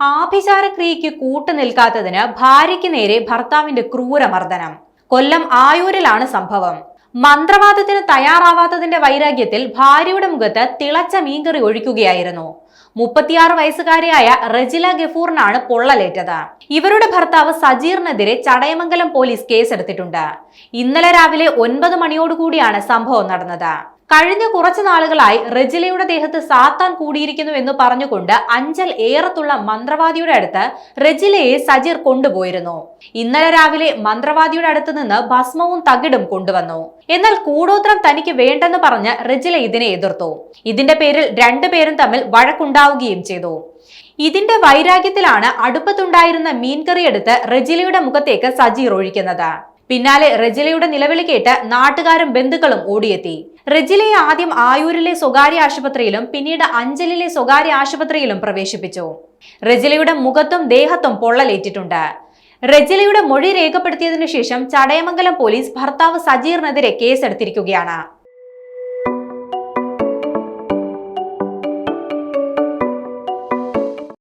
ആഭിചാരക്രിയയ്ക്ക് കൂട്ടുനിൽക്കാത്തതിന് ഭാര്യയ്ക്ക് നേരെ ഭർത്താവിന്റെ ക്രൂരമർദ്ദനം. കൊല്ലം ആയൂരിലാണ് സംഭവം. മന്ത്രവാദത്തിന് തയ്യാറാവാത്തതിന്റെ വൈരാഗ്യത്തിൽ ഭാര്യയുടെ മുഖത്ത് തിളച്ച മീൻകറി ഒഴിക്കുകയായിരുന്നു. 36 വയസ്സുകാരിയായ റജില ഗഫൂറിനാണ് പൊള്ളലേറ്റത്. ഇവരുടെ ഭർത്താവ് സജീറിനെതിരെ ചടയമംഗലം പോലീസ് കേസെടുത്തിട്ടുണ്ട്. ഇന്നലെ രാവിലെ 9 മണിയോടുകൂടിയാണ് സംഭവം നടന്നത്. കഴിഞ്ഞ കുറച്ചു നാളുകളായി റജിലയുടെ ദേഹത്ത് സാത്താൻ കൂടിയിരിക്കുന്നു എന്ന് പറഞ്ഞുകൊണ്ട് അഞ്ചൽ ഏറത്തുള്ള മന്ത്രവാദിയുടെ അടുത്ത് റജിലയെ സജീർ കൊണ്ടുപോയിരുന്നു. ഇന്നലെ രാവിലെ മന്ത്രവാദിയുടെ അടുത്ത് നിന്ന് ഭസ്മവും തകിടും കൊണ്ടുവന്നു. എന്നാൽ കൂടോത്രം തനിക്ക് വേണ്ടെന്ന് പറഞ്ഞ് റജില ഇതിനെ എതിർത്തു. ഇതിന്റെ പേരിൽ രണ്ടുപേരും തമ്മിൽ വഴക്കുണ്ടാവുകയും ചെയ്തു. ഇതിന്റെ വൈരാഗ്യത്തിലാണ് അടുപ്പത്തുണ്ടായിരുന്ന മീൻകറി എടുത്ത് റജിലയുടെ മുഖത്തേക്ക് സജീർ ഒഴിക്കുന്നത്. പിന്നാലെ റജിലയുടെ നിലവിളി കേട്ട് നാട്ടുകാരും ബന്ധുക്കളും ഓടിയെത്തി. റജിലയെ ആദ്യം ആയൂരിലെ സ്വകാര്യ ആശുപത്രിയിലും പിന്നീട് അഞ്ചലിലെ സ്വകാര്യ ആശുപത്രിയിലും പ്രവേശിപ്പിച്ചു. റജിലയുടെ മുഖത്തും ദേഹത്തും പൊള്ളലേറ്റിട്ടുണ്ട്. റജിലയുടെ മൊഴി രേഖപ്പെടുത്തിയതിനു ശേഷം ചടയമംഗലം പോലീസ് ഭർത്താവ് സജീറിനെതിരെ കേസെടുത്തിരിക്കുകയാണ്.